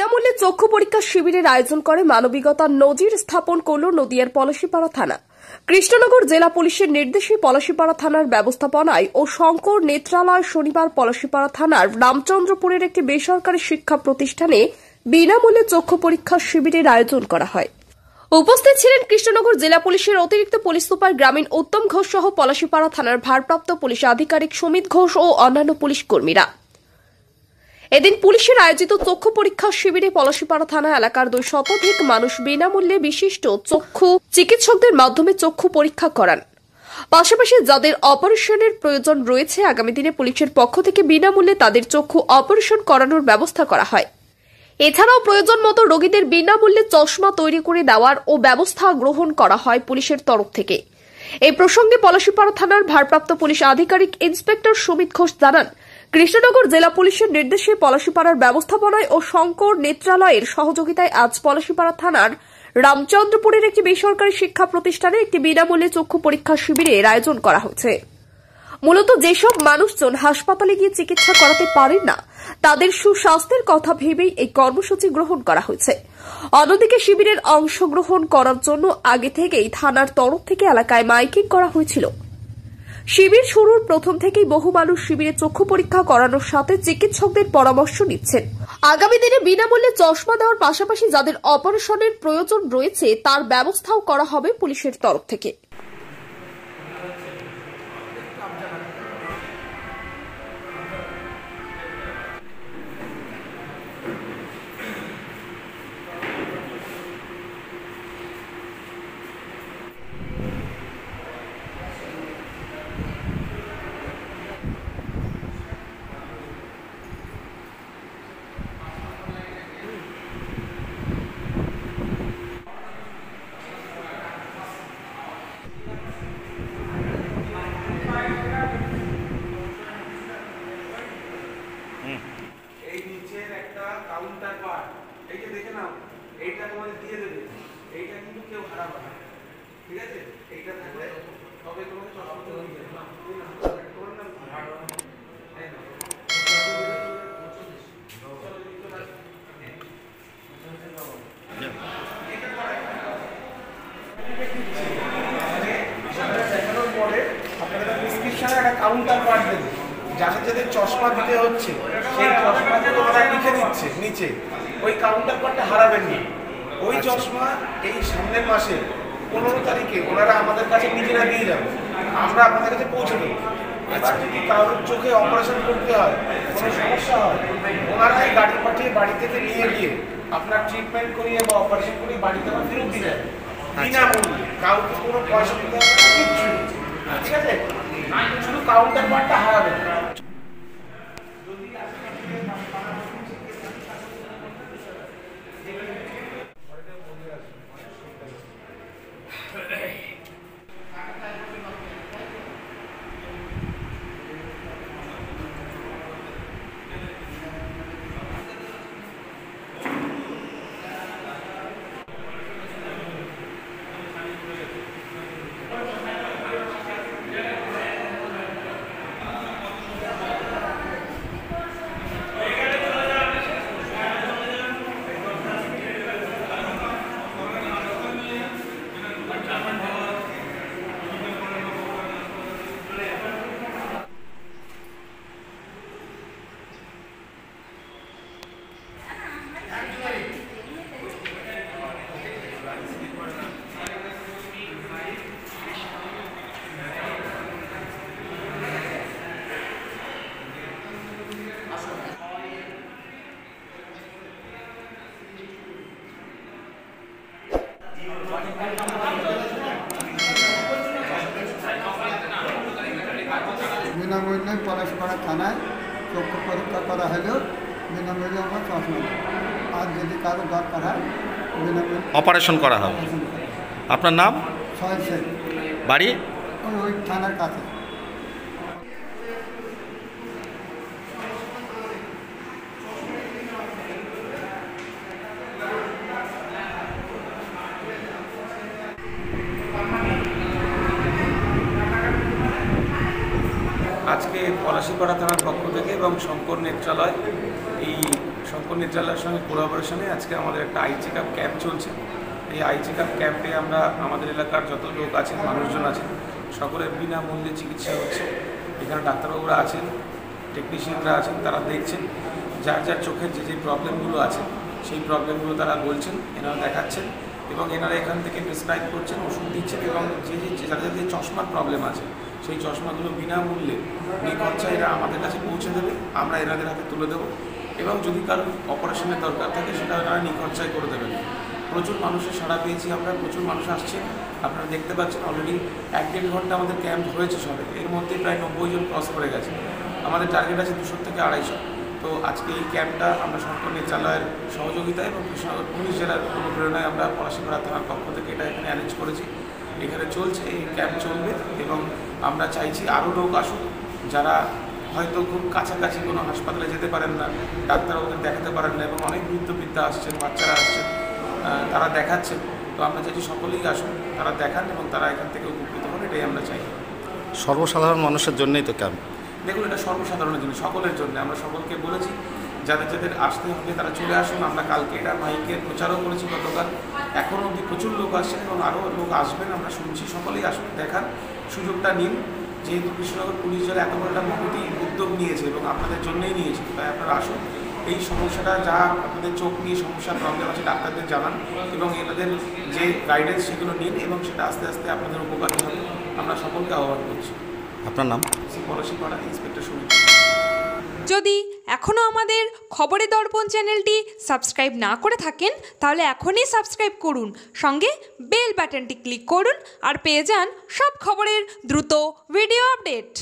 বিনামূল্যে চক্ষু পরীক্ষা শিবিরের আয়োজন করে মানবিকতার নজির স্থাপন করল নদিয়ার পলাশীপাড়া থানা। কৃষ্ণনগর জেলা পুলিশের নির্দেশে পলাশীপাড়া থানার ব্যবস্থাপনায় ও শঙ্কর নেত্রালয় শনিবার পলাশীপাড়া থানার রামচন্দ্রপুরের একটি বেসরকারি শিক্ষা প্রতিষ্ঠানে বিনামূল্যে চক্ষু পরীক্ষা শিবিরের আয়োজন করা হয়। উপস্থিত ছিলেন কৃষ্ণনগর জেলা পুলিশের অতিরিক্ত পুলিশ সুপার গ্রামীণ উত্তম ঘোষ সহ পলাশীপাড়া থানার ভারপ্রাপ্ত পুলিশ আধিকারিক সুমিত ঘোষ ও অন্যান্য পুলিশ কর্মীরা। এদিন পুলিশের আয়োজিত চক্ষু পরীক্ষা শিবিরে পলাশীপাড়া থানা এলাকার 200 মানুষ বিনামূল্যে বিশিষ্ট চক্ষু চিকিৎসকদের মাধ্যমে চক্ষু পরীক্ষা করান। পাশাপাশি যাদের অপারেশনের প্রয়োজন রয়েছে আগামী দিনে পুলিশের পক্ষ থেকে বিনামূল্যে তাদের চক্ষু অপারেশন করানোর ব্যবস্থা করা হয়। এছাড়াও প্রয়োজন মতো রোগীদের বিনামূল্যে চশমা তৈরি করে দেওয়ার ও ব্যবস্থা গ্রহণ করা হয় পুলিশের তরফ থেকে। এই প্রসঙ্গে পলাশীপাড়া থানার ভারপ্রাপ্ত পুলিশ আধিকারিক ইন্সপেক্টর সুমিত ঘোষ জানান, কৃষ্ণনগর জেলা পুলিশের নির্দেশে পলাশীপাড়ার ব্যবস্থাপনায় ও শঙ্কর নেত্রালয়ের সহযোগিতায় আজ পলাশীপাড়া থানার রামচন্দ্রপুরের একটি বেসরকারি শিক্ষা প্রতিষ্ঠানে একটি বিনামূল্যে চক্ষু পরীক্ষা শিবিরের আয়োজন করা হয়েছে। মূলত যেসব মানুষজন হাসপাতালে গিয়ে চিকিৎসা করাতে পারেন না তাদের সুস্বাস্থ্যের কথা ভেবেই এই কর্মসূচি গ্রহণ করা হয়েছে। অন্যদিকে শিবিরের অংশগ্রহণ করার জন্য আগে থেকেই থানার তরফ থেকে এলাকায় মাইকিং করা হয়েছিল। শিবির শুরুর প্রথম থেকেই বহু মানুষ শিবিরে চক্ষু পরীক্ষা করানোর সাথে চিকিৎসকদের পরামর্শ নিচ্ছেন। আগামী দিনে বিনামূল্যে চশমা দেওয়ার পাশাপাশি যাদের অপারেশনের প্রয়োজন রয়েছে তার ব্যবস্থাও করা হবে পুলিশের তরফ থেকে। এই নিচের একটা কাউন্টার পার্ট, এই যে দেখে নাও, এইটা তোমাদের দিয়ে দেবে, এইটা কিন্তু কেউ হারাবে না, ঠিক আছে? এইটা থাকলে তবে তোমাদের চশমাটা দিয়ে দেবে। দেখানোর পরে আপনাদের প্রেসক্রিপশনে একটা কাউন্টার পার্ট দেবে, যাদের যাদের চশমা দিতে হচ্ছে সেই চশমাগুলো ওরা লিখে দিচ্ছে নিচে। ওই কাউন্টার পার্টটা হারাবেন না। ওই চশমা এই সামনের মাসে 15 তারিখে ওনারা আমাদের কাছে নিজেরা দিয়ে যাবে, আমরা আপনাদের কাছে পৌঁছে দেবো। এবার যদি কারোর চোখে অপারেশন করতে হয়, কোনো সমস্যা হয়, ওনারাই গাড়ি পাঠিয়ে বাড়ি থেকে নিয়ে গিয়ে আপনার ট্রিটমেন্ট করিয়ে বা অপারেশন করিয়ে বাড়িতে আবার ফেরত দিয়ে যাবে বিনামূল্যে। কাউকে কোনো পয়সা দিতে হবে না, কিচ্ছু, ঠিক আছে? শুধু কাউন্টার পার্টটা হারাবে না। বিনামূল্যে পলাশীপাড়া থানায় চক্ষু পরীক্ষা করা হলেও বিনামূল্যে আমার চশমা, আর যদি কারো দরকার হয় বিনামূল্যে অপারেশন করা হবে। আপনার নাম? সহায় শেখ, বাড়ি? ওই থানার কাছে। আজকে পলাশীপাড়া থানার পক্ষ থেকে এবং শঙ্কর নেত্রালয় এই শঙ্কর নেত্রালয়ের সঙ্গে কোলাবোরেশনে আজকে আমাদের একটা আই চেক আপ ক্যাম্প চলছে। এই আই চেক আপ ক্যাম্পে আমরা আমাদের এলাকার যত লোক আছেন, মানুষজন আছেন, সকলের বিনামূল্যে চিকিৎসা হচ্ছে। এখানে ডাক্তারবাবুরা আছেন, টেকনিশিয়ানরা আছেন, তারা দেখছেন যার যার চোখের যে প্রবলেমগুলো আছে সেই প্রবলেমগুলো তারা বলছেন, এনারা দেখাচ্ছেন এবং এনারা এখান থেকে প্রেসক্রাইব করছেন, ওষুধ দিচ্ছেন এবং যাদের যে চশমার প্রবলেম আছে সেই চশমাগুলো বিনামূল্যে নিখরচায় এরা আমাদের কাছে পৌঁছে দেবে, আমরা এনাদের হাতে তুলে দেবো এবং যদি কারো অপারেশনের দরকার থাকে সেটা এনারা নিখরচায় করে দেবেন। প্রচুর মানুষের সাড়া পেয়েছি আমরা, প্রচুর মানুষ আসছেন, আপনারা দেখতে পাচ্ছেন। অলরেডি 1-1.5 ঘন্টা আমাদের ক্যাম্প হয়েছে সবে, এর মধ্যে প্রায় 90 জন ক্রস করে গেছে। আমাদের টার্গেট আছে 200 থেকে 250। তো আজকে এই ক্যাম্পটা আমরা শঙ্কর নেত্রালয়ের সহযোগিতায় এবং কৃষ্ণনগর পুলিশ জেলার অনুপ্রেরণায় আমরা পলাশীপাড়া থানার পক্ষ থেকে এটা এখানে অ্যারেঞ্জ করেছি। এখানে চলছে, এই ক্যাম্প চলবে এবং আমরা চাইছি আরও লোক আসুক যারা হয়তো খুব কাছাকাছি কোনো হাসপাতালে যেতে পারেন না, ডাক্তারবাবুদের দেখাতে পারেন না এবং অনেক বৃদ্ধ আসছেন, বাচ্চারা আসছেন, তারা দেখাচ্ছেন। তো আমরা চাইছি সকলেই আসুন, তারা দেখান এবং তারা এখান থেকে উপকৃত হন, এটাই আমরা চাই। সর্বসাধারণ মানুষের জন্যই তো ক্যাম্প। দেখুন, এটা সর্বসাধারণের জন্য, সকলের জন্য। আমরা সকলকে বলেছি যাদের যাদের আসতে হবে তারা চলে আসুন। আমরা কালকে এটা মাইকের প্রচারও করেছি গতকাল, এখনও অবধি প্রচুর লোক আসছেন এবং আরও লোক আসবেন, আমরা শুনছি। সকলেই আসুন, দেখান, সুযোগটা নিন। যেহেতু কৃষ্ণনগর পুলিশ জেলা এত বড় একটা মহতি উদ্যোগ নিয়েছে এবং আপনাদের জন্যই নিয়েছে, তাই আপনারা আসুন। এই সমস্যাটা যা আপনাদের চোখ নিয়ে সমস্যা প্রবলেম আছে ডাক্তারদের জানান এবং এনাদের যে গাইডেন্স সেগুলো নিন এবং সেটা আস্তে আস্তে আপনাদের উপকার হবে। আমরা সকলকে আহ্বান করছি। আপনার নাম? পলাশীপাড়া ইন্সপেক্টর সুমিত। যদি এখনও আমাদের খবরের দর্পণ চ্যানেলটি সাবস্ক্রাইব না করে থাকেন তাহলে এখনই সাবস্ক্রাইব করুন, সঙ্গে বেল বাটনটি ক্লিক করুন আর পেয়ে যান সব খবরের দ্রুত ভিডিও আপডেট।